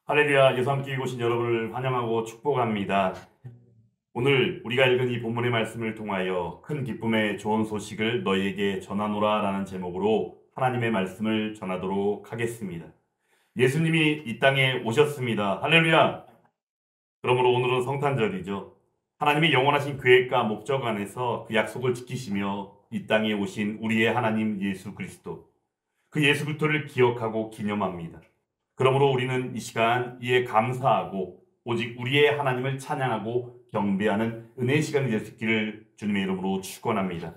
할렐루야, 예수 함께 오신 여러분을 환영하고 축복합니다. 오늘 우리가 읽은 이 본문의 말씀을 통하여 큰 기쁨의 좋은 소식을 너희에게 전하노라 라는 제목으로 하나님의 말씀을 전하도록 하겠습니다. 예수님이 이 땅에 오셨습니다. 할렐루야! 그러므로 오늘은 성탄절이죠. 하나님의 영원하신 계획과 목적 안에서 그 약속을 지키시며 이 땅에 오신 우리의 하나님 예수 그리스도, 그 예수 그리스도를 기억하고 기념합니다. 그러므로 우리는 이 시간 이에 감사하고 오직 우리의 하나님을 찬양하고 경배하는 은혜의 시간이 될 수 있기를 주님의 이름으로 축원합니다.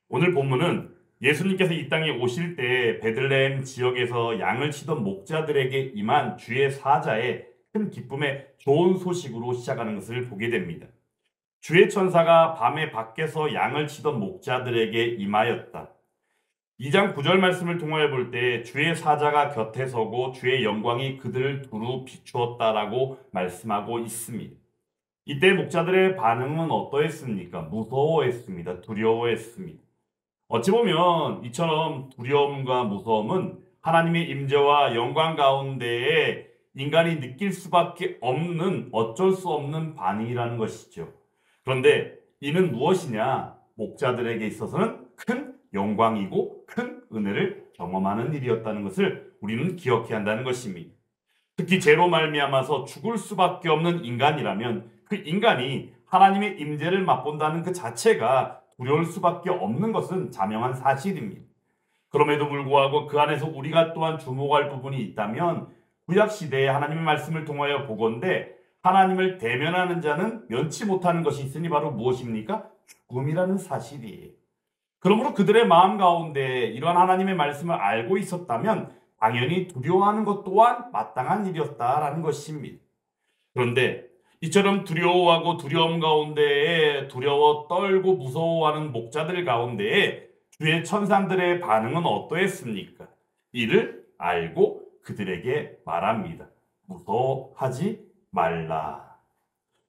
오늘 본문은 예수님께서 이 땅에 오실 때 베들레헴 지역에서 양을 치던 목자들에게 임한 주의 사자의 큰 기쁨의 좋은 소식으로 시작하는 것을 보게 됩니다. 주의 천사가 밤에 밖에서 양을 치던 목자들에게 임하였다. 2장 9절 말씀을 통하여 볼 때 주의 사자가 곁에 서고 주의 영광이 그들을 두루 비추었다라고 말씀하고 있습니다. 이때 목자들의 반응은 어떠했습니까? 무서워했습니다. 두려워했습니다. 어찌 보면 이처럼 두려움과 무서움은 하나님의 임재와 영광 가운데에 인간이 느낄 수밖에 없는 어쩔 수 없는 반응이라는 것이죠. 그런데 이는 무엇이냐? 목자들에게 있어서는 큰 영광이고 큰 은혜를 경험하는 일이었다는 것을 우리는 기억해야 한다는 것입니다. 특히 죄로 말미암아서 죽을 수밖에 없는 인간이라면 그 인간이 하나님의 임재를 맛본다는 그 자체가 두려울 수밖에 없는 것은 자명한 사실입니다. 그럼에도 불구하고 그 안에서 우리가 또한 주목할 부분이 있다면 구약시대에 하나님의 말씀을 통하여 보건대 하나님을 대면하는 자는 면치 못하는 것이 있으니 바로 무엇입니까? 죽음이라는 사실이에요. 그러므로 그들의 마음 가운데 이러한 하나님의 말씀을 알고 있었다면 당연히 두려워하는 것 또한 마땅한 일이었다라는 것입니다. 그런데 이처럼 두려워하고 두려움 가운데에 두려워 떨고 무서워하는 목자들 가운데에 주의 천사들의 반응은 어떠했습니까? 이를 알고 그들에게 말합니다. 무서워하지 말라.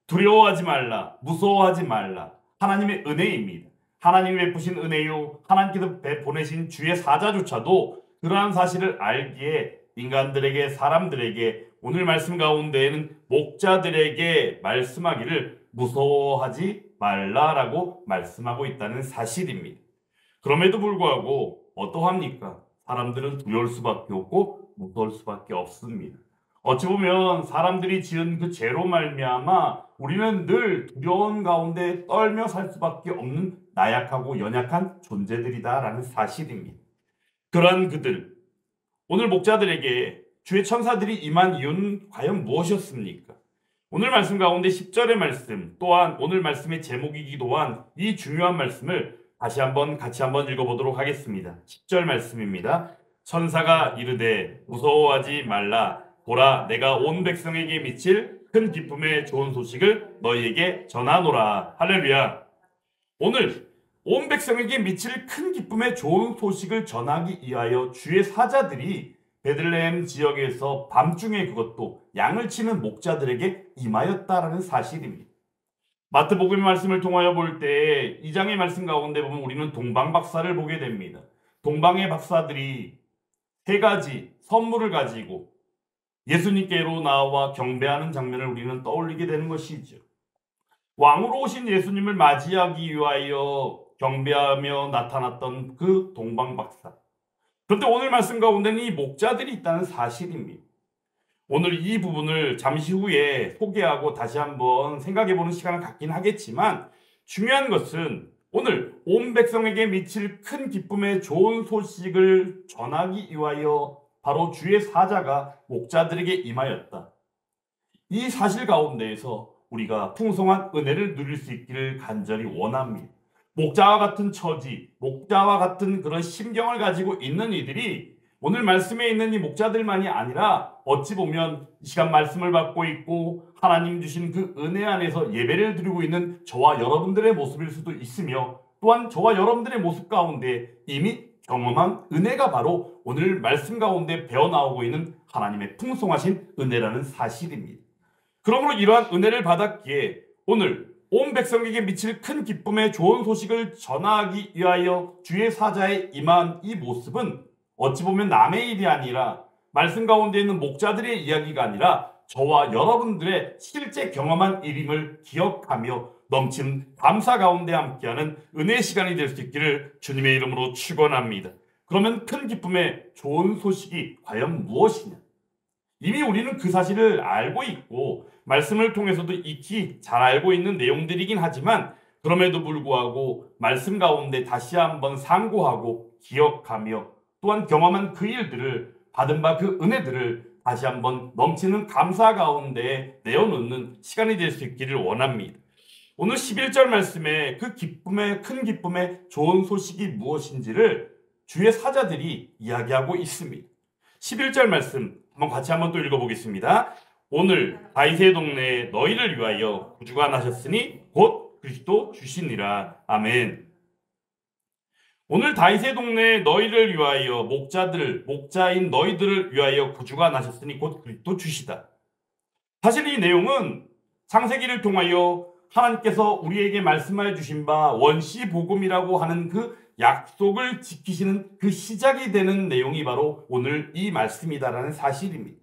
두려워하지 말라. 무서워하지 말라. 하나님의 은혜입니다. 하나님이 베푸신 은혜요, 하나님께서 보내신 주의 사자조차도 그러한 사실을 알기에 인간들에게, 사람들에게 오늘 말씀 가운데에는 목자들에게 말씀하기를 무서워하지 말라라고 말씀하고 있다는 사실입니다. 그럼에도 불구하고 어떠합니까? 사람들은 두려울 수밖에 없고 무서울 수밖에 없습니다. 어찌 보면 사람들이 지은 그 죄로 말미암아 우리는 늘 두려운 가운데 떨며 살 수밖에 없는 나약하고 연약한 존재들이다라는 사실입니다. 그러한 그들, 오늘 목자들에게 주의 천사들이 임한 이유는 과연 무엇이었습니까? 오늘 말씀 가운데 10절의 말씀, 또한 오늘 말씀의 제목이기도 한 이 중요한 말씀을 다시 한번 같이 한번 읽어보도록 하겠습니다. 10절 말씀입니다. 천사가 이르되 무서워하지 말라. 보라, 내가 온 백성에게 미칠 큰 기쁨의 좋은 소식을 너희에게 전하노라. 할렐루야. 오늘 온 백성에게 미칠 큰 기쁨의 좋은 소식을 전하기 위하여 주의 사자들이 베들레헴 지역에서 밤중에 그것도 양을 치는 목자들에게 임하였다라는 사실입니다. 마태복음의 말씀을 통하여 볼 때 2장의 말씀 가운데 보면 우리는 동방박사를 보게 됩니다. 동방의 박사들이 세 가지 선물을 가지고 예수님께로 나와 경배하는 장면을 우리는 떠올리게 되는 것이죠. 왕으로 오신 예수님을 맞이하기 위하여 경배하며 나타났던 그 동방박사. 그런데 오늘 말씀 가운데는 이 목자들이 있다는 사실입니다. 오늘 이 부분을 잠시 후에 소개하고 다시 한번 생각해보는 시간을 갖긴 하겠지만 중요한 것은 오늘 온 백성에게 미칠 큰 기쁨의 좋은 소식을 전하기 위하여 바로 주의 사자가 목자들에게 임하였다. 이 사실 가운데에서 우리가 풍성한 은혜를 누릴 수 있기를 간절히 원합니다. 목자와 같은 처지, 목자와 같은 그런 심경을 가지고 있는 이들이 오늘 말씀에 있는 이 목자들만이 아니라 어찌 보면 이 시간 말씀을 받고 있고 하나님 주신 그 은혜 안에서 예배를 드리고 있는 저와 여러분들의 모습일 수도 있으며 또한 저와 여러분들의 모습 가운데 이미 경험한 은혜가 바로 오늘 말씀 가운데 배어나오고 있는 하나님의 풍성하신 은혜라는 사실입니다. 그러므로 이러한 은혜를 받았기에 오늘 온 백성에게 미칠 큰 기쁨의 좋은 소식을 전하기 위하여 주의 사자에 임한 이 모습은 어찌 보면 남의 일이 아니라 말씀 가운데 있는 목자들의 이야기가 아니라 저와 여러분들의 실제 경험한 일임을 기억하며 넘치는 감사 가운데 함께하는 은혜의 시간이 될 수 있기를 주님의 이름으로 축원합니다. 그러면 큰 기쁨의 좋은 소식이 과연 무엇이냐? 이미 우리는 그 사실을 알고 있고 말씀을 통해서도 익히 잘 알고 있는 내용들이긴 하지만 그럼에도 불구하고 말씀 가운데 다시 한번 상고하고 기억하며 또한 경험한 그 일들을 받은 바 그 은혜들을 다시 한번 넘치는 감사 가운데 내어놓는 시간이 될 수 있기를 원합니다. 오늘 11절 말씀에 그 기쁨의 큰 기쁨의 좋은 소식이 무엇인지를 주의 사자들이 이야기하고 있습니다. 11절 말씀 같이 한번 또 읽어보겠습니다. 오늘 다윗의 동네에 너희를 위하여 구주가 나셨으니 곧 그리스도 주시니라. 아멘. 오늘 다윗의 동네에 너희를 위하여 목자인 너희들을 위하여 구주가 나셨으니 곧 그리스도 주시다. 사실 이 내용은 창세기를 통하여 하나님께서 우리에게 말씀하여 주신 바 원시 복음이라고 하는 그 약속을 지키시는 그 시작이 되는 내용이 바로 오늘 이 말씀이다라는 사실입니다.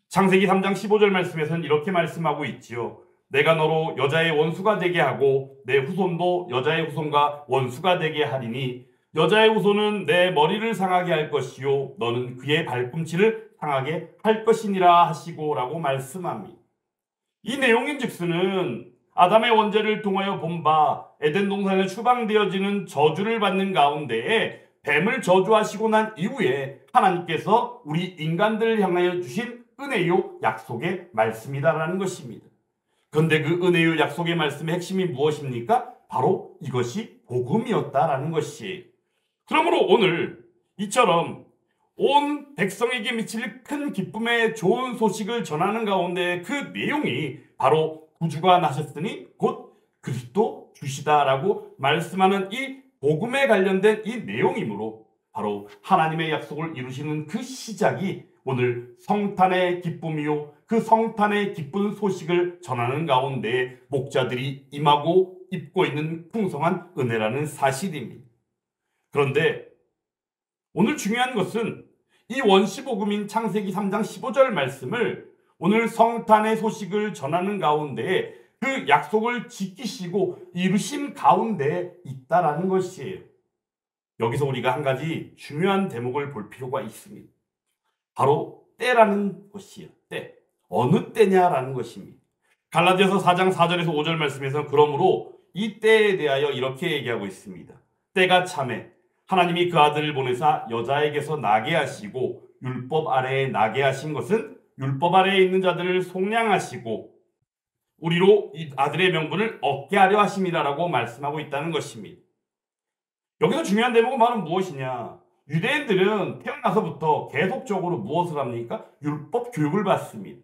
창세기 3장 15절 말씀에서는 이렇게 말씀하고 있지요. 내가 너로 여자의 원수가 되게 하고 내 후손도 여자의 후손과 원수가 되게 하리니 여자의 후손은 내 머리를 상하게 할 것이요 너는 그의 발꿈치를 상하게 할 것이니라 하시고 라고 말씀합니다. 이 내용인즉슨 아담의 원죄를 통하여 본 바 에덴 동산에 추방되어지는 저주를 받는 가운데에 뱀을 저주하시고 난 이후에 하나님께서 우리 인간들을 향하여 주신 은혜요 약속의 말씀이다라는 것입니다. 그런데 그 은혜요 약속의 말씀의 핵심이 무엇입니까? 바로 이것이 복음이었다라는 것이에요. 그러므로 오늘 이처럼 온 백성에게 미칠 큰 기쁨의 좋은 소식을 전하는 가운데 그 내용이 바로 구주가 나셨으니 곧 그리스도 주시다라고 말씀하는 이 복음에 관련된 이 내용이므로 바로 하나님의 약속을 이루시는 그 시작이 오늘 성탄의 기쁨이요 그 성탄의 기쁜 소식을 전하는 가운데 목자들이 임하고 입고 있는 풍성한 은혜라는 사실입니다. 그런데 오늘 중요한 것은 이 원시복음인 창세기 3장 15절 말씀을 오늘 성탄의 소식을 전하는 가운데 그 약속을 지키시고 이루신 가운데 있다라는 것이에요. 여기서 우리가 한 가지 중요한 대목을 볼 필요가 있습니다. 바로 때라는 것이에요. 때. 어느 때냐라는 것입니다. 갈라디아서 4장 4절에서 5절 말씀에서는 그러므로 이 때에 대하여 이렇게 얘기하고 있습니다. 때가 참에 하나님이 그 아들을 보내사 여자에게서 나게 하시고 율법 아래에 나게 하신 것은 율법 아래에 있는 자들을 속량하시고 우리로 이 아들의 명분을 얻게 하려 하심이라라고 말씀하고 있다는 것입니다. 여기서 중요한 대목은 바로 무엇이냐? 유대인들은 태어나서부터 계속적으로 무엇을 합니까? 율법 교육을 받습니다.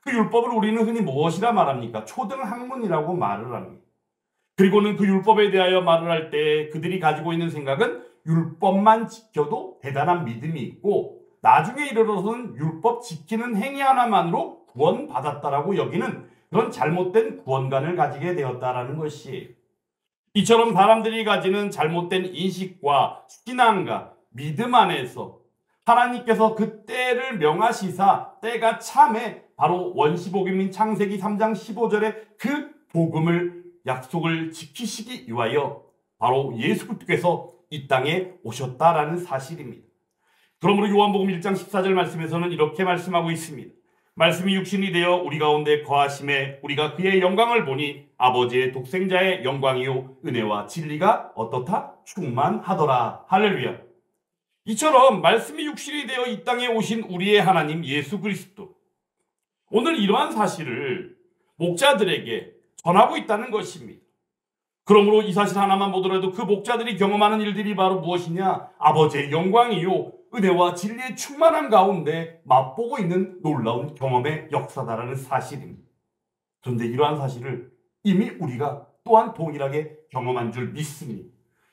그 율법을 우리는 흔히 무엇이라 말합니까? 초등학문이라고 말을 합니다. 그리고는 그 율법에 대하여 말을 할 때 그들이 가지고 있는 생각은 율법만 지켜도 대단한 믿음이 있고 나중에 이르러서는 율법 지키는 행위 하나만으로 구원받았다라고 여기는 그런 잘못된 구원관을 가지게 되었다라는 것이에요. 이처럼 사람들이 가지는 잘못된 인식과 신앙과 믿음 안에서 하나님께서 그 때를 명하시사 때가 참에 바로 원시복음인 창세기 3장 15절의 그 복음을 약속을 지키시기 위하여 바로 예수 그리스도께서 이 땅에 오셨다라는 사실입니다. 그러므로 요한복음 1장 14절 말씀에서는 이렇게 말씀하고 있습니다. 말씀이 육신이 되어 우리 가운데 거하심에 우리가 그의 영광을 보니 아버지의 독생자의 영광이요 은혜와 진리가 어떻다? 충만하더라. 할렐루야. 이처럼 말씀이 육신이 되어 이 땅에 오신 우리의 하나님 예수 그리스도, 오늘 이러한 사실을 목자들에게 전하고 있다는 것입니다. 그러므로 이 사실 하나만 보더라도 그 목자들이 경험하는 일들이 바로 무엇이냐? 아버지의 영광이요 은혜와 진리의 충만한 가운데 맛보고 있는 놀라운 경험의 역사다라는 사실입니다. 그런데 이러한 사실을 이미 우리가 또한 동일하게 경험한 줄 믿습니다.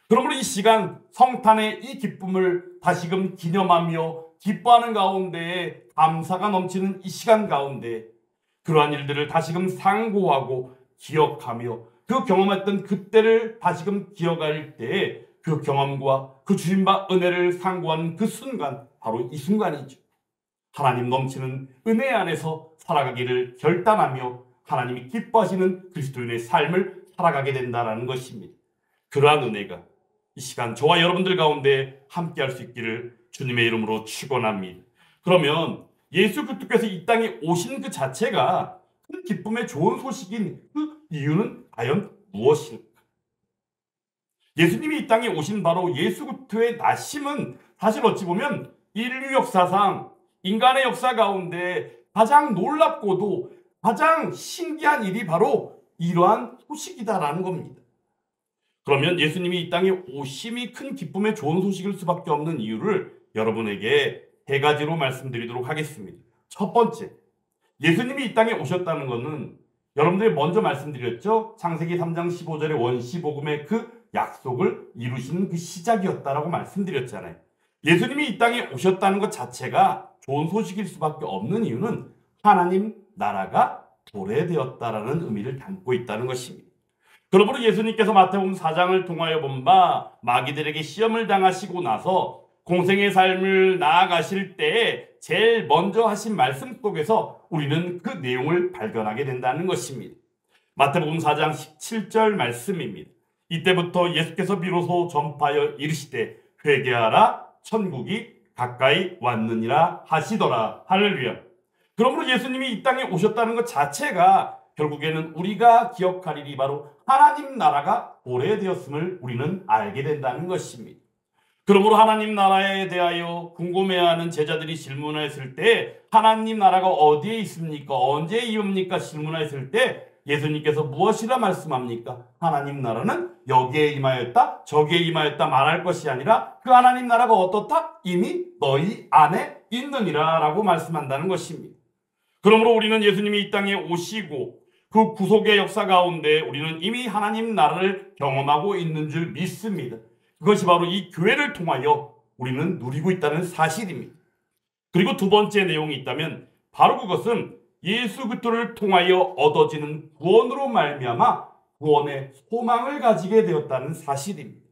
그러므로 이 시간 성탄의 이 기쁨을 다시금 기념하며 기뻐하는 가운데 감사가 넘치는 이 시간 가운데 그러한 일들을 다시금 상고하고 기억하며 그 경험했던 그때를 다시금 기억할 때에 그 경험과 그 주신 바 은혜를 상고하는 그 순간, 바로 이 순간이죠. 하나님 넘치는 은혜 안에서 살아가기를 결단하며 하나님이 기뻐하시는 그리스도인의 삶을 살아가게 된다는 것입니다. 그러한 은혜가 이 시간 저와 여러분들 가운데 함께할 수 있기를 주님의 이름으로 축원합니다. 그러면 예수 그리스도께서 이 땅에 오신 그 자체가 큰 기쁨의 좋은 소식인 그 이유는 과연 무엇일까? 예수님이 이 땅에 오신 바로 예수 그리스도의 나심은 사실 어찌 보면 인류 역사상 인간의 역사 가운데 가장 놀랍고도 가장 신기한 일이 바로 이러한 소식이다라는 겁니다. 그러면 예수님이 이 땅에 오심이 큰 기쁨의 좋은 소식일 수밖에 없는 이유를 여러분에게 세 가지로 말씀드리도록 하겠습니다. 첫 번째, 예수님이 이 땅에 오셨다는 것은 여러분들이 먼저 말씀드렸죠. 창세기 3장 15절의 원시복음의 그 약속을 이루시는 그 시작이었다라고 말씀드렸잖아요. 예수님이 이 땅에 오셨다는 것 자체가 좋은 소식일 수밖에 없는 이유는 하나님 나라가 도래되었다라는 의미를 담고 있다는 것입니다. 그러므로 예수님께서 마태복음 4장을 통하여 본 바 마귀들에게 시험을 당하시고 나서 공생의 삶을 나아가실 때에 제일 먼저 하신 말씀 속에서 우리는 그 내용을 발견하게 된다는 것입니다. 마태복음 4장 17절 말씀입니다. 이때부터 예수께서 비로소 전파하여 이르시되 회개하라 천국이 가까이 왔느니라 하시더라. 할렐루야. 그러므로 예수님이 이 땅에 오셨다는 것 자체가 결국에는 우리가 기억할 일이 바로 하나님 나라가 도래되었음을 우리는 알게 된다는 것입니다. 그러므로 하나님 나라에 대하여 궁금해하는 제자들이 질문했을 때 하나님 나라가 어디에 있습니까? 언제 임합니까? 질문했을 때 예수님께서 무엇이라 말씀합니까? 하나님 나라는 여기에 임하였다, 저기에 임하였다 말할 것이 아니라 그 하나님 나라가 어떻다? 이미 너희 안에 있느니라 라고 말씀한다는 것입니다. 그러므로 우리는 예수님이 이 땅에 오시고 그 구속의 역사 가운데 우리는 이미 하나님 나라를 경험하고 있는 줄 믿습니다. 그것이 바로 이 교회를 통하여 우리는 누리고 있다는 사실입니다. 그리고 두 번째 내용이 있다면 바로 그것은 예수 그리스도를 통하여 얻어지는 구원으로 말미암아 구원의 소망을 가지게 되었다는 사실입니다.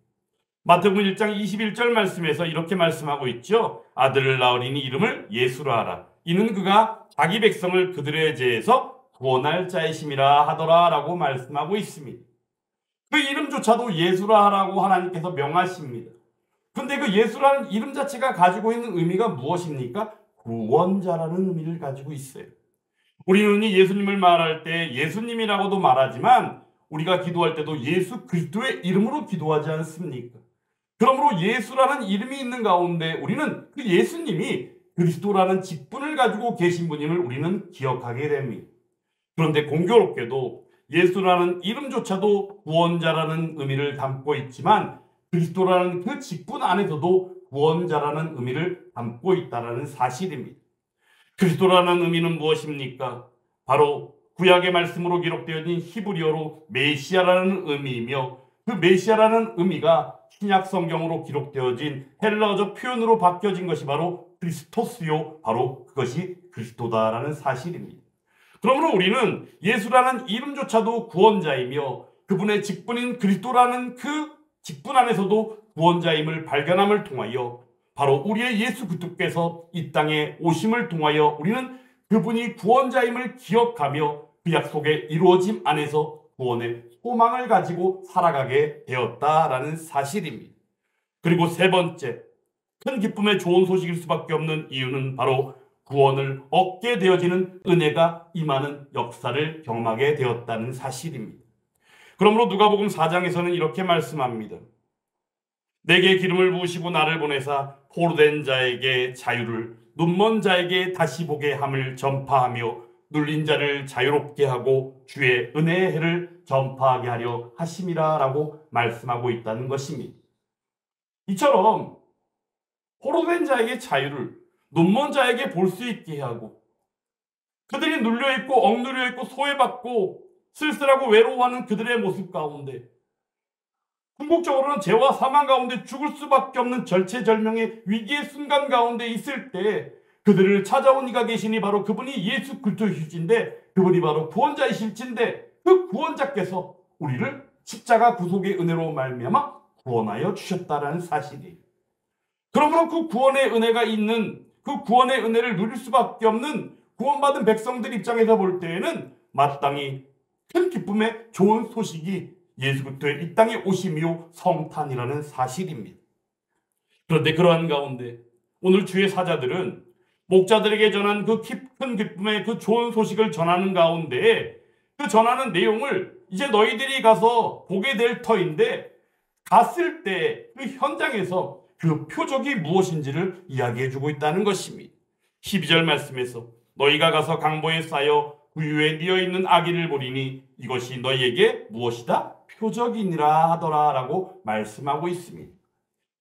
마태복음 1장 21절 말씀에서 이렇게 말씀하고 있죠. 아들을 낳으리니 이름을 예수라 하라. 이는 그가 자기 백성을 그들의 죄에서 구원할 자이심이라 하더라 라고 말씀하고 있습니다. 그 이름조차도 예수라 하라고 하나님께서 명하십니다. 근데 그 예수라는 이름 자체가 가지고 있는 의미가 무엇입니까? 구원자라는 의미를 가지고 있어요. 우리는 예수님을 말할 때 예수님이라고도 말하지만 우리가 기도할 때도 예수 그리스도의 이름으로 기도하지 않습니까? 그러므로 예수라는 이름이 있는 가운데 우리는 그 예수님이 그리스도라는 직분을 가지고 계신 분임을 우리는 기억하게 됩니다. 그런데 공교롭게도 예수라는 이름조차도 구원자라는 의미를 담고 있지만 그리스도라는 그 직분 안에서도 구원자라는 의미를 담고 있다는 사실입니다. 그리스도라는 의미는 무엇입니까? 바로 구약의 말씀으로 기록되어진 히브리어로 메시아라는 의미이며 그 메시아라는 의미가 신약 성경으로 기록되어진 헬라어적 표현으로 바뀌어진 것이 바로 크리스토스요, 바로 그것이 그리스도다라는 사실입니다. 그러므로 우리는 예수라는 이름조차도 구원자이며 그분의 직분인 그리스도라는 그 직분 안에서도 구원자임을 발견함을 통하여 바로 우리의 예수 그리스도께서 이 땅에 오심을 통하여 우리는 그분이 구원자임을 기억하며 그 약속의 이루어짐 안에서 구원의 소망을 가지고 살아가게 되었다라는 사실입니다. 그리고 세 번째, 큰 기쁨의 좋은 소식일 수밖에 없는 이유는 바로 구원을 얻게 되어지는 은혜가 임하는 역사를 경험하게 되었다는 사실입니다. 그러므로 누가복음 4장에서는 이렇게 말씀합니다. 내게 기름을 부으시고 나를 보내사 포로된 자에게 자유를, 눈먼 자에게 다시 보게 함을 전파하며 눌린 자를 자유롭게 하고 주의 은혜의 해를 전파하게 하려 하심이라 라고 말씀하고 있다는 것입니다. 이처럼 포로된 자에게 자유를, 눈먼 자에게 볼 수 있게 하고 그들이 눌려있고 억누려있고 소외받고 쓸쓸하고 외로워하는 그들의 모습 가운데 궁극적으로는 죄와 사망 가운데 죽을 수밖에 없는 절체절명의 위기의 순간 가운데 있을 때 그들을 찾아온 이가 계시니 바로 그분이 예수 그리스도이신데 그분이 바로 구원자이실진데 그 구원자께서 우리를 십자가 구속의 은혜로 말미암아 구원하여 주셨다라는 사실이에요. 그러므로 그 구원의 은혜가 있는 그 구원의 은혜를 누릴 수밖에 없는 구원받은 백성들 입장에서 볼 때에는 마땅히 큰 기쁨의 좋은 소식이 예수 그리스도의 이 땅에 오심이요 성탄이라는 사실입니다. 그런데 그러한 가운데 오늘 주의 사자들은 목자들에게 전한 그 큰 기쁨의 그 좋은 소식을 전하는 가운데 그 전하는 내용을 이제 너희들이 가서 보게 될 터인데 갔을 때 그 현장에서 그 표적이 무엇인지를 이야기해주고 있다는 것입니다. 12절 말씀에서 너희가 가서 강보에 쌓여 구유에 뉘어있는 아기를 보리니 이것이 너희에게 무엇이다? 표적이니라 하더라 라고 말씀하고 있습니다.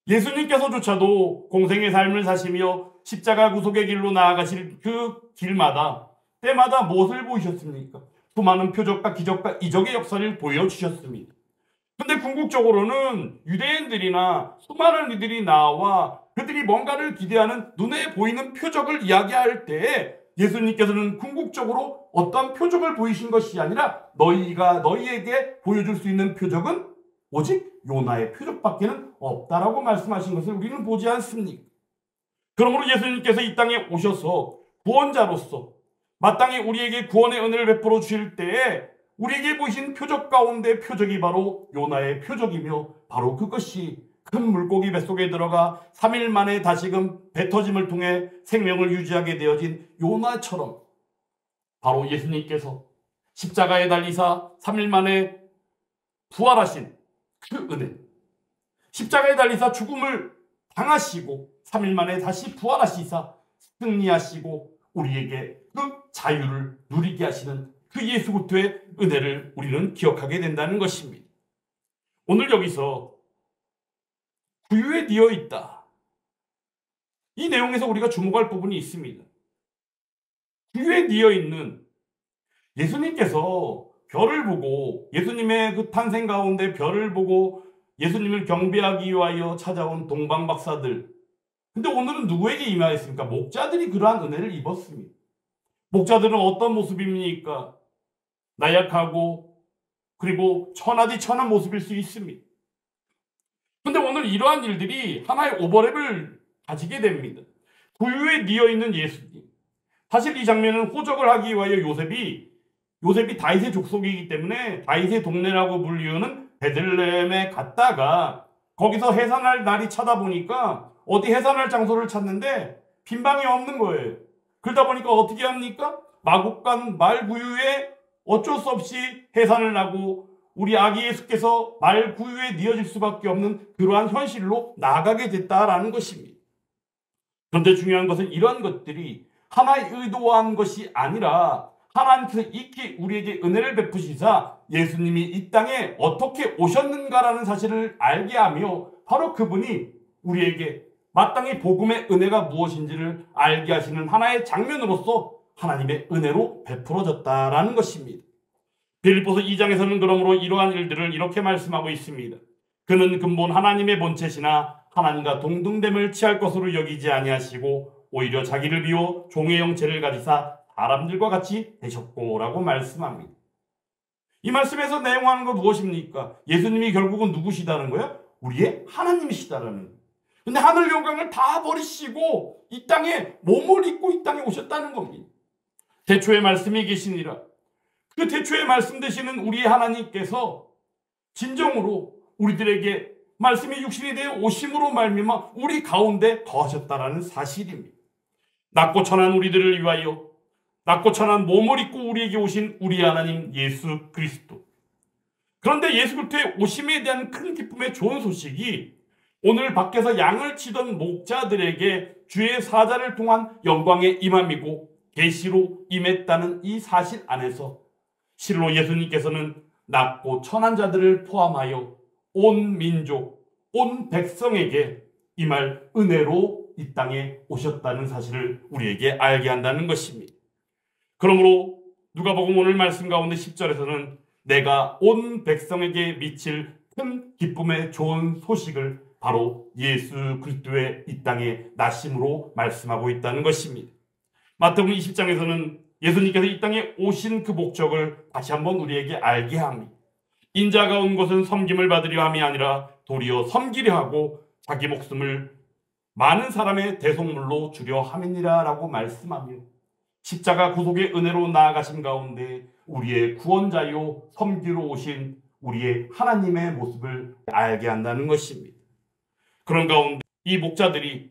예수님께서조차도 공생의 삶을 사시며 십자가 구속의 길로 나아가실 그 길마다 때마다 무엇을 보이셨습니까? 수많은 표적과 기적과 이적의 역사를 보여주셨습니다. 근데 궁극적으로는 유대인들이나 수많은 이들이 나와 그들이 뭔가를 기대하는 눈에 보이는 표적을 이야기할 때 예수님께서는 궁극적으로 어떤 표적을 보이신 것이 아니라 너희에게 보여줄 수 있는 표적은 오직 요나의 표적밖에는 없다라고 말씀하신 것을 우리는 보지 않습니까? 그러므로 예수님께서 이 땅에 오셔서 구원자로서 마땅히 우리에게 구원의 은혜를 베풀어 주실 때에 우리에게 보이신 표적 가운데 표적이 바로 요나의 표적이며 바로 그것이 큰 물고기 뱃속에 들어가 3일 만에 다시금 배 터짐을 통해 생명을 유지하게 되어진 요나처럼 바로 예수님께서 십자가에 달리사 3일 만에 부활하신 그 은혜, 십자가에 달리사 죽음을 당하시고 3일 만에 다시 부활하시사 승리하시고 우리에게 그 자유를 누리게 하시는 그 예수 그리스도의 은혜를 우리는 기억하게 된다는 것입니다. 오늘 여기서 구유에 뉘어 있다. 이 내용에서 우리가 주목할 부분이 있습니다. 구유에 뉘어 있는 예수님께서 별을 보고 예수님의 그 탄생 가운데 별을 보고 예수님을 경배하기 위하여 찾아온 동방 박사들. 근데 오늘은 누구에게 임하였습니까? 목자들이 그러한 은혜를 입었습니다. 목자들은 어떤 모습입니까? 나약하고 그리고 천하디 천한 모습일 수 있습니다. 근데 오늘 이러한 일들이 하나의 오버랩을 가지게 됩니다. 구유에 뉘어 있는 예수님. 사실 이 장면은 호적을 하기 위하여 요셉이 다윗의 족속이기 때문에 다윗의 동네라고 불리우는 베들레헴에 갔다가 거기서 해산할 날이 찾아보니까 어디 해산할 장소를 찾는데 빈방이 없는 거예요. 그러다 보니까 어떻게 합니까? 마국간 말구유에 어쩔 수 없이 해산을 하고 우리 아기 예수께서 말구유에 뉘어질 수밖에 없는 그러한 현실로 나아가게 됐다라는 것입니다. 그런데 중요한 것은 이러한 것들이 하나의 의도한 것이 아니라 하나님께서 익히 우리에게 은혜를 베푸시사 예수님이 이 땅에 어떻게 오셨는가라는 사실을 알게 하며 바로 그분이 우리에게 마땅히 복음의 은혜가 무엇인지를 알게 하시는 하나의 장면으로서 하나님의 은혜로 베풀어졌다라는 것입니다. 빌립보서 2장에서는 그러므로 이러한 일들을 이렇게 말씀하고 있습니다. 그는 근본 하나님의 본체시나 하나님과 동등됨을 취할 것으로 여기지 아니하시고 오히려 자기를 비워 종의 형체를 가지사 사람들과 같이 되셨고 라고 말씀합니다. 이 말씀에서 내용하는 건 무엇입니까? 예수님이 결국은 누구시다는 거예요? 우리의 하나님이시다라는 거예요. 근데 하늘 영광을 다 버리시고 이 땅에 몸을 입고 이 땅에 오셨다는 겁니다. 태초의 말씀이 계시니라. 그 태초의 말씀 되시는 우리의 하나님께서 진정으로 우리들에게 말씀이 육신이 되어 오심으로 말미암아 우리 가운데 거하셨다라는 사실입니다. 낮고 천한 우리들을 위하여 낮고 천한 몸을 입고 우리에게 오신 우리 하나님 예수 그리스도. 그런데 예수 그리스도의 오심에 대한 큰 기쁨의 좋은 소식이 오늘 밖에서 양을 치던 목자들에게 주의 사자를 통한 영광의 임함이고 계시로 임했다는 이 사실 안에서 실로 예수님께서는 낮고 천한 자들을 포함하여 온 민족, 온 백성에게 임할 은혜로 이 땅에 오셨다는 사실을 우리에게 알게 한다는 것입니다. 그러므로 누가복음 오늘 말씀 가운데 10절에서는 내가 온 백성에게 미칠 큰 기쁨의 좋은 소식을 바로 예수 그리스도의 이 땅에 나심으로 말씀하고 있다는 것입니다. 마태복음 20장에서는 예수님께서 이 땅에 오신 그 목적을 다시 한번 우리에게 알게 합니다. 인자가 온 것은 섬김을 받으려 함이 아니라 도리어 섬기려 하고 자기 목숨을 많은 사람의 대속물로 주려 함이니라 라고 말씀합니다. 십자가 구속의 은혜로 나아가신 가운데 우리의 구원자요 섬기러 오신 우리의 하나님의 모습을 알게 한다는 것입니다. 그런 가운데 이 목자들이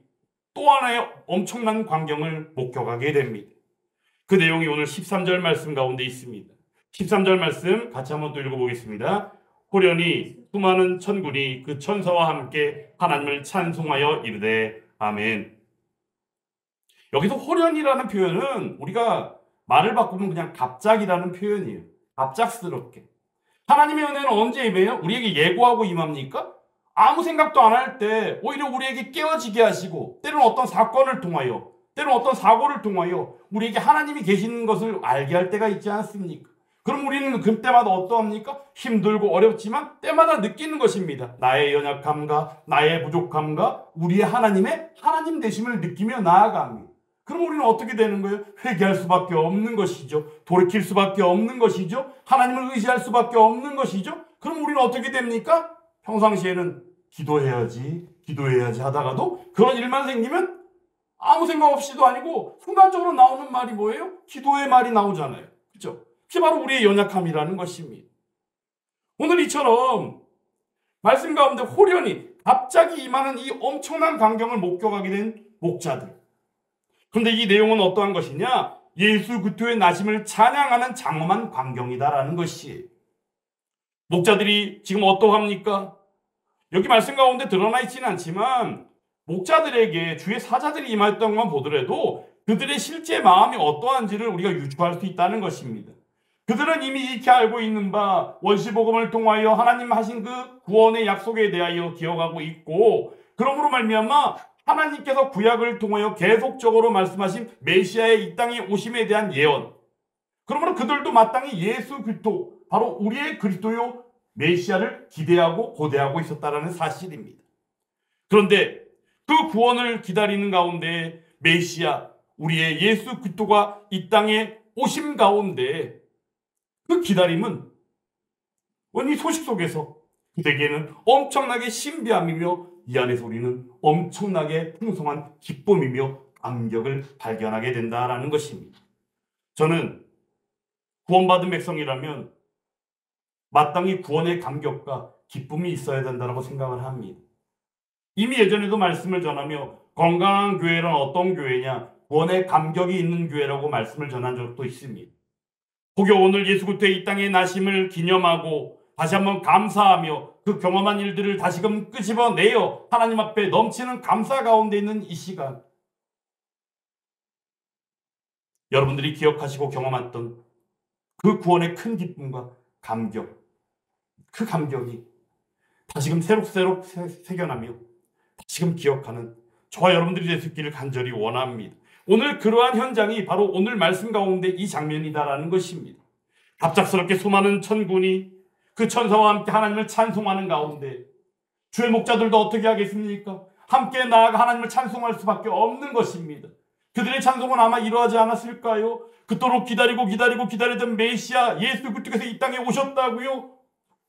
또 하나의 엄청난 광경을 목격하게 됩니다. 그 내용이 오늘 13절 말씀 가운데 있습니다. 13절 말씀 같이 한번 또 읽어보겠습니다. 호련히 수많은 천군이 그 천사와 함께 하나님을 찬송하여 이르되 아멘. 여기서 호련이라는 표현은 우리가 말을 바꾸면 그냥 갑작이라는 표현이에요. 갑작스럽게. 하나님의 은혜는 언제 임해요? 우리에게 예고하고 임합니까? 아무 생각도 안 할 때 오히려 우리에게 깨어지게 하시고 때로는 어떤 사건을 통하여 때로는 어떤 사고를 통하여 우리에게 하나님이 계시는 것을 알게 할 때가 있지 않습니까? 그럼 우리는 그때마다 어떠합니까? 힘들고 어렵지만 때마다 느끼는 것입니다. 나의 연약함과 나의 부족함과 우리의 하나님 되심을 느끼며 나아갑니다. 그럼 우리는 어떻게 되는 거예요? 회개할 수밖에 없는 것이죠. 돌이킬 수밖에 없는 것이죠. 하나님을 의지할 수밖에 없는 것이죠. 그럼 우리는 어떻게 됩니까? 평상시에는 기도해야지 하다가도 그런 일만 생기면 아무 생각 없이도 아니고 순간적으로 나오는 말이 뭐예요? 기도의 말이 나오잖아요. 그렇죠? 그게 바로 우리의 연약함이라는 것입니다. 오늘 이처럼 말씀 가운데 호련히 갑자기 임하는 이 엄청난 광경을 목격하게 된 목자들. 그런데 이 내용은 어떠한 것이냐? 예수 그리스도의 나심을 찬양하는 장엄한 광경이다라는 것이. 목자들이 지금 어떠합니까? 여기 말씀 가운데 드러나 있지는 않지만 목자들에게 주의 사자들이 임하였던 것만 보더라도 그들의 실제 마음이 어떠한지를 우리가 유추할 수 있다는 것입니다. 그들은 이미 익히 알고 있는 바 원시복음을 통하여 하나님 하신 그 구원의 약속에 대하여 기억하고 있고, 그러므로 말미암아 하나님께서 구약을 통하여 계속적으로 말씀하신 메시아의 이 땅에 오심에 대한 예언, 그러므로 그들도 마땅히 예수 그리스도, 바로 우리의 그리스도요 메시아를 기대하고 고대하고 있었다는 사실입니다. 그런데 그 구원을 기다리는 가운데 메시아, 우리의 예수 그리스도가 이 땅에 오심 가운데 그 기다림은 이 소식 속에서 그들에게는 엄청나게 신비함이며 이 안에서 우리는 엄청나게 풍성한 기쁨이며 감격을 발견하게 된다라는 것입니다. 저는 구원받은 백성이라면 마땅히 구원의 감격과 기쁨이 있어야 된다고 생각을 합니다. 이미 예전에도 말씀을 전하며 건강한 교회란 어떤 교회냐, 구원의 감격이 있는 교회라고 말씀을 전한 적도 있습니다. 혹여 오늘 예수 그리스도의 이 땅의 나심을 기념하고 다시 한번 감사하며 그 경험한 일들을 다시금 끄집어내어 하나님 앞에 넘치는 감사 가운데 있는 이 시간, 여러분들이 기억하시고 경험했던 그 구원의 큰 기쁨과 감격, 그 감격이 다시금 새록새록 새겨나며 다시금 기억하는 저와 여러분들이 될 수 있기를 간절히 원합니다. 오늘 그러한 현장이 바로 오늘 말씀 가운데 이 장면이다라는 것입니다. 갑작스럽게 수많은 천군이 그 천사와 함께 하나님을 찬송하는 가운데 주의 목자들도 어떻게 하겠습니까? 함께 나아가 하나님을 찬송할 수밖에 없는 것입니다. 그들의 찬송은 아마 이러하지 않았을까요? 그토록 기다리던 메시아 예수 그리스도께서 이 땅에 오셨다고요?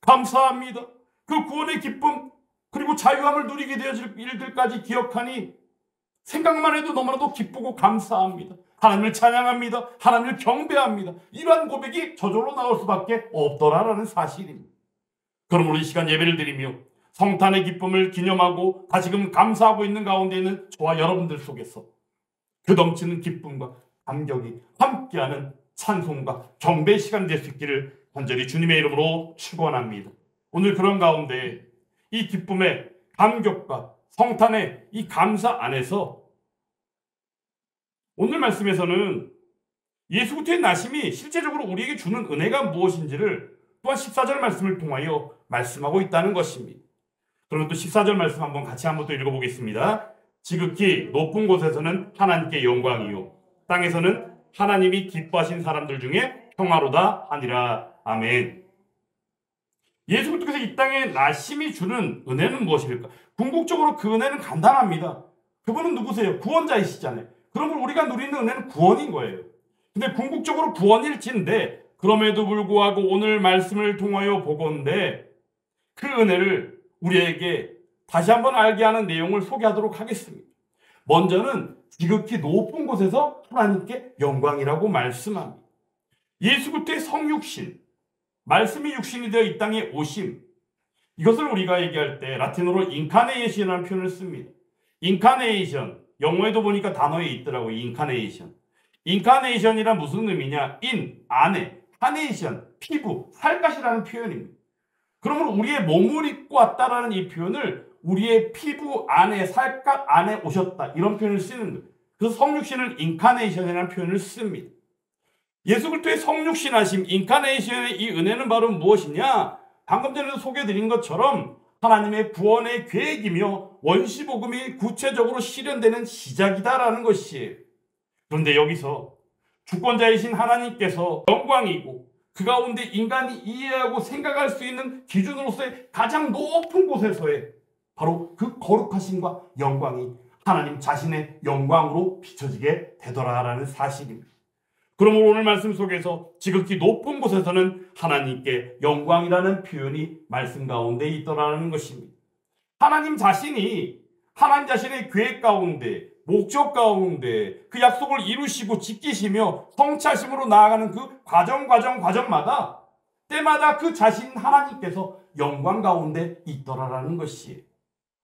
감사합니다. 그 구원의 기쁨 그리고 자유함을 누리게 되어질 일들까지 기억하니 생각만 해도 너무나도 기쁘고 감사합니다. 하나님을 찬양합니다. 하나님을 경배합니다. 이러한 고백이 저절로 나올 수밖에 없더라라는 사실입니다. 그러므로 이 시간 예배를 드리며 성탄의 기쁨을 기념하고 다시금 감사하고 있는 가운데 있는 저와 여러분들 속에서 그 넘치는 기쁨과 감격이 함께하는 찬송과 경배의 시간이 될 수 있기를 간절히 주님의 이름으로 축원합니다. 오늘 그런 가운데 이 기쁨의 감격과 성탄의 이 감사 안에서 오늘 말씀에서는 예수 그리스도의 나심이 실제적으로 우리에게 주는 은혜가 무엇인지를 또한 14절 말씀을 통하여 말씀하고 있다는 것입니다. 그러면 또 14절 말씀 같이 한번 또 읽어보겠습니다. 지극히 높은 곳에서는 하나님께 영광이요 땅에서는 하나님이 기뻐하신 사람들 중에 평화로다 하니라. 아멘. 예수 그리스도께서 이 땅에 나심이 주는 은혜는 무엇일까? 궁극적으로 그 은혜는 간단합니다. 그분은 누구세요? 구원자이시잖아요. 그러면 우리가 누리는 은혜는 구원인 거예요. 근데 궁극적으로 구원일진데 그럼에도 불구하고 오늘 말씀을 통하여 보건대 그 은혜를 우리에게 다시 한번 알게 하는 내용을 소개하도록 하겠습니다. 먼저는 지극히 높은 곳에서 하나님께 영광이라고 말씀합니다. 예수 그리스도의 성육신, 말씀이 육신이 되어 이 땅에 오심, 이것을 우리가 얘기할 때 라틴어로 인카네이션이라는 표현을 씁니다. 인카네이션, 영어에도 보니까 단어에 있더라고요. 인카네이션. 인카네이션이란 무슨 의미냐? 인, 안에, 카네이션, 피부, 살갗이라는 표현입니다. 그러면 우리의 몸을 입고 왔다라는 이 표현을 우리의 피부 안에, 살갗 안에 오셨다, 이런 표현을 쓰는 거예요. 그래서 성육신을 인카네이션이라는 표현을 씁니다. 예수 그리스도의 성육신하심, 인카네이션의 이 은혜는 바로 무엇이냐? 방금 전에도 소개해드린 것처럼 하나님의 구원의 계획이며 원시복음이 구체적으로 실현되는 시작이다라는 것이에요. 그런데 여기서 주권자이신 하나님께서 영광이고 그 가운데 인간이 이해하고 생각할 수 있는 기준으로서의 가장 높은 곳에서의 바로 그 거룩하심과 영광이 하나님 자신의 영광으로 비춰지게 되더라라는 사실입니다. 그러므로 오늘 말씀 속에서 지극히 높은 곳에서는 하나님께 영광이라는 표현이 말씀 가운데 있더라는 것입니다. 하나님 자신이 하나님 자신의 계획 가운데, 목적 가운데 그 약속을 이루시고 지키시며 성취하심으로 나아가는 그 과정마다 때마다 그 자신 하나님께서 영광 가운데 있더라라는 것이에요.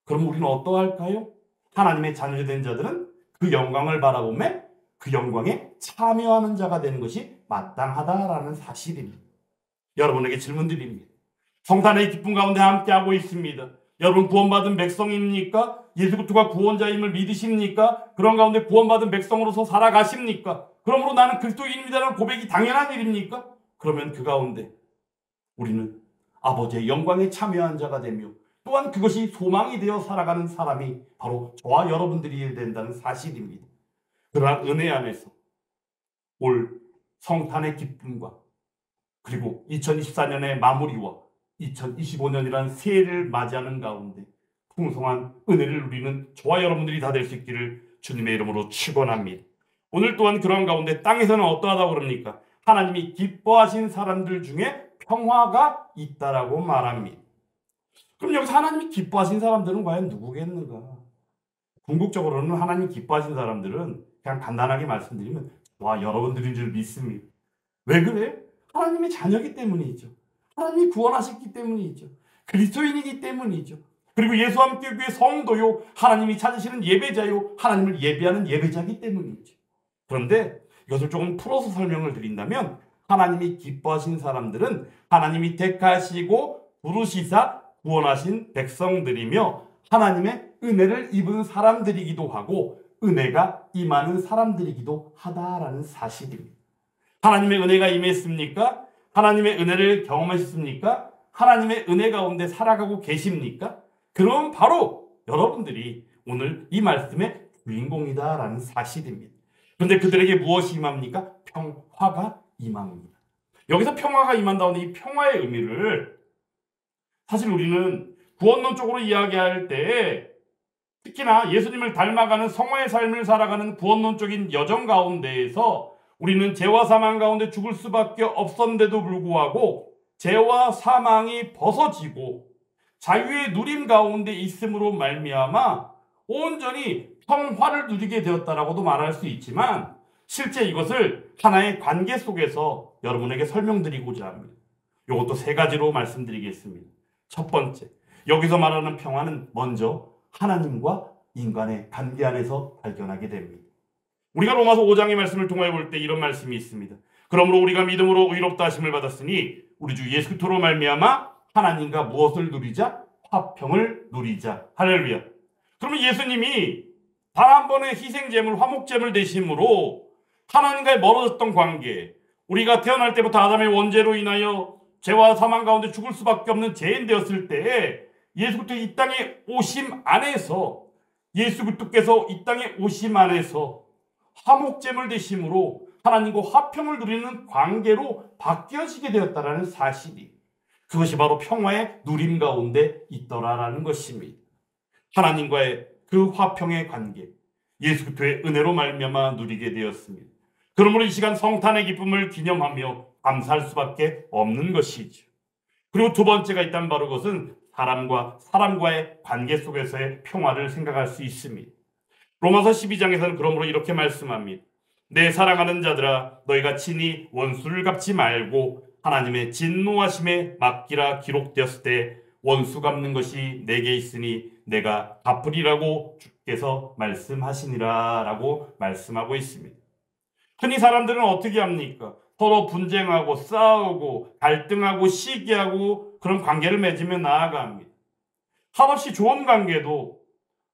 그럼 우리는 어떠할까요? 하나님의 자녀된 자들은 그 영광을 바라보며 그 영광에 참여하는 자가 되는 것이 마땅하다라는 사실입니다. 여러분에게 질문 드립니다. 성탄의 기쁨 가운데 함께하고 있습니다. 여러분 구원받은 백성입니까? 예수 그리스도가 구원자임을 믿으십니까? 그런 가운데 구원받은 백성으로서 살아가십니까? 그러므로 나는 그리스도인입니다라는 고백이 당연한 일입니까? 그러면 그 가운데 우리는 아버지의 영광에 참여한 자가 되며 또한 그것이 소망이 되어 살아가는 사람이 바로 저와 여러분들이 된다는 사실입니다. 그러한 은혜 안에서 올 성탄의 기쁨과 그리고 2024년의 마무리와 2025년이라는 새해를 맞이하는 가운데 풍성한 은혜를 누리는 저와 여러분들이 다 될 수 있기를 주님의 이름으로 축원합니다. 오늘 또한 그런 가운데 땅에서는 어떠하다고 그럽니까? 하나님이 기뻐하신 사람들 중에 평화가 있다라고 말합니다. 그럼 여기서 하나님이 기뻐하신 사람들은 과연 누구겠는가? 궁극적으로는 하나님 기뻐하신 사람들은 그냥 간단하게 말씀드리면 와 여러분들인 줄 믿습니다. 왜 그래요? 하나님의 자녀이기 때문이죠. 하나님이 구원하셨기 때문이죠. 그리스도인이기 때문이죠. 그리고 예수와 함께 교회 성도요, 하나님이 찾으시는 예배자요, 하나님을 예배하는 예배자이기 때문이죠. 그런데 이것을 조금 풀어서 설명을 드린다면 하나님이 기뻐하신 사람들은 하나님이 택하시고 부르시사 구원하신 백성들이며 하나님의 은혜를 입은 사람들이기도 하고 은혜가 임하는 사람들이기도 하다라는 사실입니다. 하나님의 은혜가 임했습니까? 하나님의 은혜를 경험하셨습니까? 하나님의 은혜 가운데 살아가고 계십니까? 그럼 바로 여러분들이 오늘 이 말씀의 주인공이다라는 사실입니다. 그런데 그들에게 무엇이 임합니까? 평화가 임합니다. 여기서 평화가 임한다는 이 평화의 의미를 사실 우리는 구원론적으로 이야기할 때 특히나 예수님을 닮아가는 성화의 삶을 살아가는 구원론적인 여정 가운데에서 우리는 죄와 사망 가운데 죽을 수밖에 없었는데도 불구하고 죄와 사망이 벗어지고 자유의 누림 가운데 있음으로 말미암아 온전히 평화를 누리게 되었다라고도 말할 수 있지만 실제 이것을 하나의 관계 속에서 여러분에게 설명드리고자 합니다. 이것도 세 가지로 말씀드리겠습니다. 첫 번째, 여기서 말하는 평화는 먼저 하나님과 인간의 관계 안에서 발견하게 됩니다. 우리가 로마서 5장의 말씀을 통하여 볼 때 이런 말씀이 있습니다. 그러므로 우리가 믿음으로 의롭다 하심을 받았으니 우리 주 예수 그리스도로 말미암아 하나님과 무엇을 누리자? 화평을 누리자. 할렐루야. 그러면 예수님이 단 한 번의 희생제물, 화목제물 되심으로 하나님과의 멀어졌던 관계, 우리가 태어날 때부터 아담의 원죄로 인하여 죄와 사망 가운데 죽을 수밖에 없는 죄인 되었을 때에 예수 그리스도 이 땅에 오심 안에서 예수 그리스도께서 이 땅에 오심 안에서 화목제물 되심으로 하나님과 화평을 누리는 관계로 바뀌어지게 되었다라는 사실이 그것이 바로 평화의 누림 가운데 있더라라는 것입니다. 하나님과의 그 화평의 관계, 예수 그리스도의 은혜로 말미암아 누리게 되었습니다. 그러므로 이 시간 성탄의 기쁨을 기념하며 감사할 수밖에 없는 것이죠. 그리고 두 번째가 있다면 바로 그것은 사람과 사람과의 관계 속에서의 평화를 생각할 수 있습니다. 로마서 12장에서는 그러므로 이렇게 말씀합니다. 내 사랑하는 자들아, 너희가 친히 원수를 갚지 말고 하나님의 진노하심에 맡기라. 기록되었을 때 원수 갚는 것이 내게 있으니 내가 갚으리라고 주께서 말씀하시니라 라고 말씀하고 있습니다. 흔히 사람들은 어떻게 합니까? 서로 분쟁하고 싸우고 갈등하고 시기하고 그런 관계를 맺으며 나아갑니다. 한없이 좋은 관계도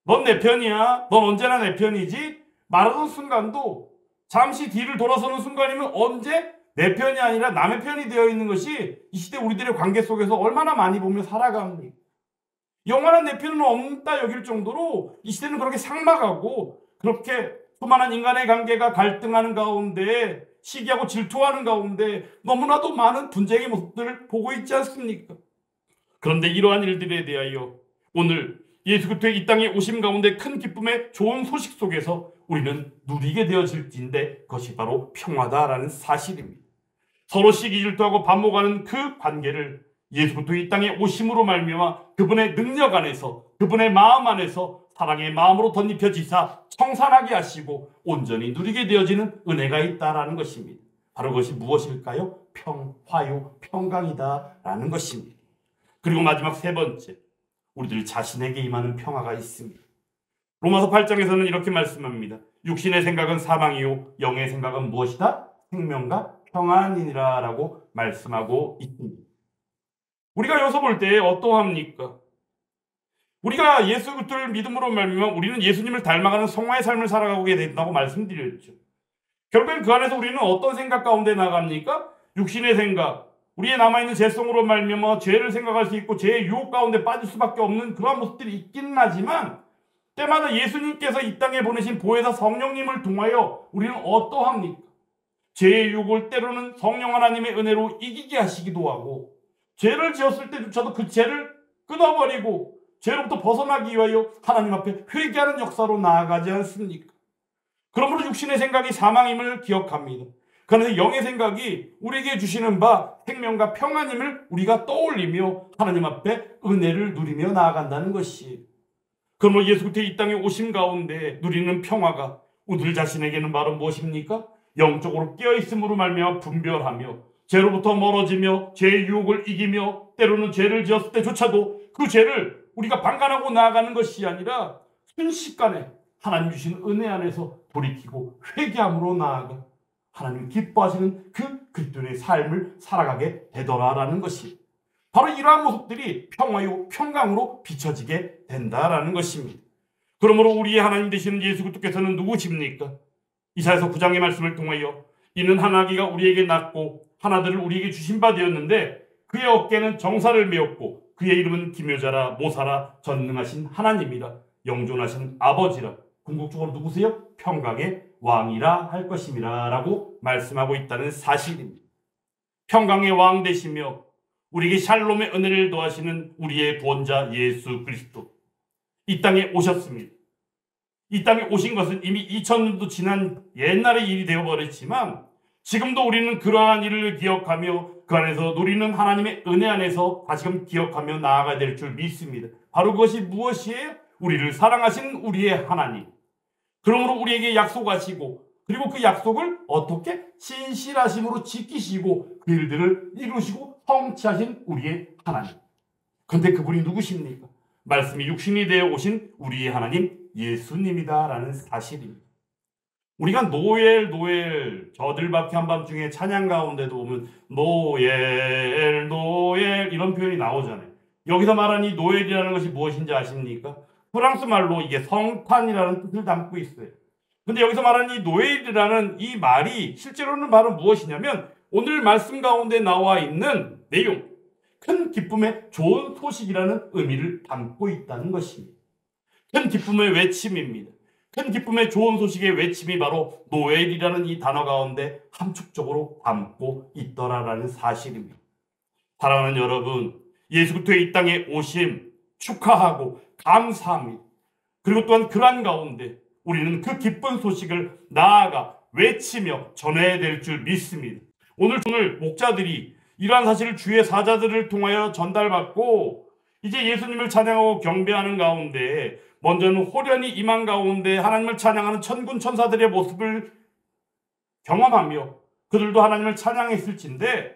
넌 내 편이야, 넌 언제나 내 편이지 말하던 순간도 잠시 뒤를 돌아서는 순간이면 언제 내 편이 아니라 남의 편이 되어 있는 것이 이 시대 우리들의 관계 속에서 얼마나 많이 보며 살아갑니까? 영원한 내 편은 없다 여길 정도로 이 시대는 그렇게 삭막하고 그렇게 수많은 인간의 관계가 갈등하는 가운데 시기하고 질투하는 가운데 너무나도 많은 분쟁의 모습들을 보고 있지 않습니까? 그런데 이러한 일들에 대하여 오늘 예수 그리스도의 이 땅에 오심 가운데 큰 기쁨의 좋은 소식 속에서 우리는 누리게 되어질진데 그것이 바로 평화다라는 사실입니다. 서로 시기 질투하고 반목하는 그 관계를 예수 그리스도의 이 땅에 오심으로 말미암아 그분의 능력 안에서 그분의 마음 안에서 사랑의 마음으로 덧입혀지사 청산하게 하시고 온전히 누리게 되어지는 은혜가 있다라는 것입니다. 바로 그것이 무엇일까요? 평화요 평강이다라는 것입니다. 그리고 마지막 세 번째, 우리들 자신에게 임하는 평화가 있습니다. 로마서 8장에서는 이렇게 말씀합니다. 육신의 생각은 사망이요 영의 생각은 무엇이다? 생명과 평안이니라 라고 말씀하고 있습니다. 우리가 여기서 볼 때 어떠합니까? 우리가 예수 그리스도를 믿음으로 말미암아 우리는 예수님을 닮아가는 성화의 삶을 살아가게 된다고 말씀드렸죠. 결국엔 그 안에서 우리는 어떤 생각 가운데 나갑니까? 육신의 생각, 우리의 남아있는 죄성으로 말미암아 죄를 생각할 수 있고 죄의 유혹 가운데 빠질 수밖에 없는 그러한 모습들이 있긴 하지만 때마다 예수님께서 이 땅에 보내신 보혜사 성령님을 통하여 우리는 어떠합니까? 죄의 유혹을 때로는 성령 하나님의 은혜로 이기게 하시기도 하고 죄를 지었을 때조차도 그 죄를 끊어버리고 죄로부터 벗어나기 위하여 하나님 앞에 회개하는 역사로 나아가지 않습니까? 그러므로 육신의 생각이 사망임을 기억합니다. 그런데 영의 생각이 우리에게 주시는 바 생명과 평안임을 우리가 떠올리며 하나님 앞에 은혜를 누리며 나아간다는 것이, 그러므로 예수 그리스도의 이 땅에 오심 가운데 누리는 평화가 우리 자신에게는 바로 무엇입니까? 영적으로 깨어있음으로 말미암아 분별하며 죄로부터 멀어지며 죄의 유혹을 이기며 때로는 죄를 지었을 때조차도 그 죄를 우리가 방관하고 나아가는 것이 아니라 순식간에 하나님 주신 은혜 안에서 돌이키고 회개함으로 나아가 하나님 기뻐하시는 그 그리스도의 삶을 살아가게 되더라라는 것이 바로 이러한 모습들이 평화요 평강으로 비춰지게 된다라는 것입니다. 그러므로 우리의 하나님 되시는 예수 그리스도께서는 누구십니까? 이사야서 9장의 말씀을 통하여 이는 한 아기가 우리에게 낳고 한 아들을 우리에게 주신 바 되었는데 그의 어깨는 정사를 메었고 그의 이름은 기묘자라 모사라 전능하신 하나님이라 영존하신 아버지라. 궁극적으로 누구세요? 평강의 왕이라 할 것임이라 라고 말씀하고 있다는 사실입니다. 평강의 왕 되시며 우리에게 샬롬의 은혜를 더하시는 우리의 구원자 예수 그리스도 이 땅에 오셨습니다. 이 땅에 오신 것은 이미 2000년도 지난 옛날의 일이 되어버렸지만 지금도 우리는 그러한 일을 기억하며 그 안에서 누리는 하나님의 은혜 안에서 다시금 기억하며 나아가야 될 줄 믿습니다. 바로 그것이 무엇이에요? 우리를 사랑하신 우리의 하나님. 그러므로 우리에게 약속하시고 그리고 그 약속을 어떻게 신실하심으로 지키시고 그 일들을 이루시고 성취하신 우리의 하나님. 그런데 그분이 누구십니까? 말씀이 육신이 되어 오신 우리의 하나님 예수님이다라는 사실입니다. 우리가 노엘 저들밖에 한밤중에 찬양 가운데도 보면 노엘 이런 표현이 나오잖아요. 여기서 말하는 이 노엘이라는 것이 무엇인지 아십니까? 프랑스 말로 이게 성탄이라는 뜻을 담고 있어요. 근데 여기서 말하는 이 노엘이라는 이 말이 실제로는 바로 무엇이냐면 오늘 말씀 가운데 나와 있는 내용, 큰 기쁨의 좋은 소식이라는 의미를 담고 있다는 것입니다. 큰 기쁨의 외침입니다. 큰 기쁨의 좋은 소식의 외침이 바로 노엘이라는 이 단어 가운데 함축적으로 담고 있더라라는 사실입니다. 사랑하는 여러분, 예수 그리스도의 이 땅에 오심 축하하고 감사합니다. 그리고 또한 그러한 가운데 우리는 그 기쁜 소식을 나아가 외치며 전해야 될 줄 믿습니다. 오늘 목자들이 이러한 사실을 주의 사자들을 통하여 전달받고 이제 예수님을 찬양하고 경배하는 가운데 먼저는 호련히 임한 가운데 하나님을 찬양하는 천군 천사들의 모습을 경험하며 그들도 하나님을 찬양했을진데,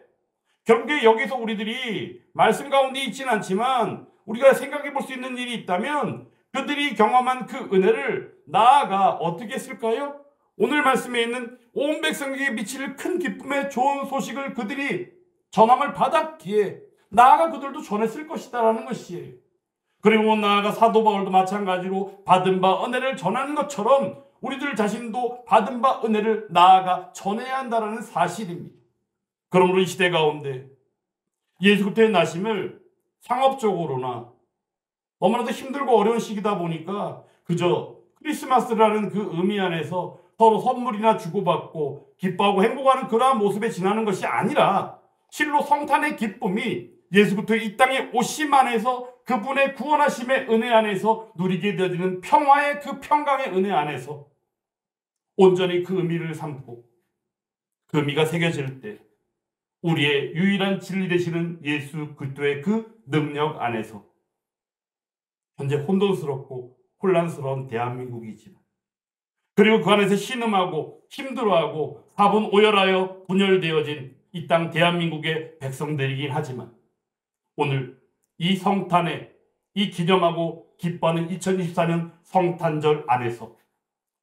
결국에 여기서 우리들이 말씀 가운데 있지는 않지만 우리가 생각해 볼 수 있는 일이 있다면 그들이 경험한 그 은혜를 나아가 어떻게 했을까요? 오늘 말씀에 있는 온 백성에게 미칠 큰 기쁨의 좋은 소식을 그들이 전함을 받았기에 나아가 그들도 전했을 것이다라는 것이에요. 그리고 나아가 사도 바울도 마찬가지로 받은 바 은혜를 전하는 것처럼 우리들 자신도 받은 바 은혜를 나아가 전해야 한다는 사실입니다. 그러므로 이 시대 가운데 예수 그리스도의 나심을 상업적으로나 너무나도 힘들고 어려운 시기다 보니까 그저 크리스마스라는 그 의미 안에서 서로 선물이나 주고받고 기뻐하고 행복하는 그러한 모습에 지나는 것이 아니라 실로 성탄의 기쁨이 예수 그리스도의 이 땅에 오심 안에서 그분의 구원하심의 은혜 안에서 누리게 되어지는 평화의 그 평강의 은혜 안에서 온전히 그 의미를 삼고 그 의미가 새겨질 때 우리의 유일한 진리 되시는 예수 그리스도의 그 능력 안에서 현재 혼돈스럽고 혼란스러운 대한민국이지만, 그리고 그 안에서 신음하고 힘들어하고 사분오열하여 분열되어진 이 땅 대한민국의 백성들이긴 하지만 오늘 이 성탄에 이 기념하고 기뻐하는 2024년 성탄절 안에서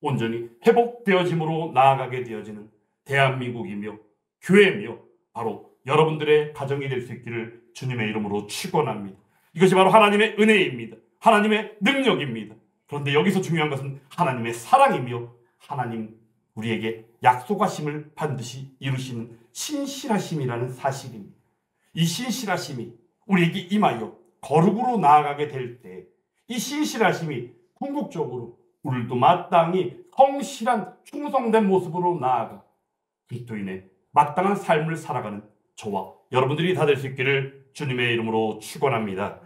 온전히 회복되어짐으로 나아가게 되어지는 대한민국이며 교회며 바로 여러분들의 가정이 될 수 있기를 주님의 이름으로 축원합니다. 이것이 바로 하나님의 은혜입니다. 하나님의 능력입니다. 그런데 여기서 중요한 것은 하나님의 사랑이며 하나님 우리에게 약속하심을 반드시 이루시는 신실하심이라는 사실입니다. 이 신실하심이 우리에게 임하여 거룩으로 나아가게 될 때 이 신실하심이 궁극적으로 우리도 마땅히 성실한 충성된 모습으로 나아가 그리스도인의 마땅한 삶을 살아가는 저와 여러분들이 다 될 수 있기를 주님의 이름으로 축원합니다.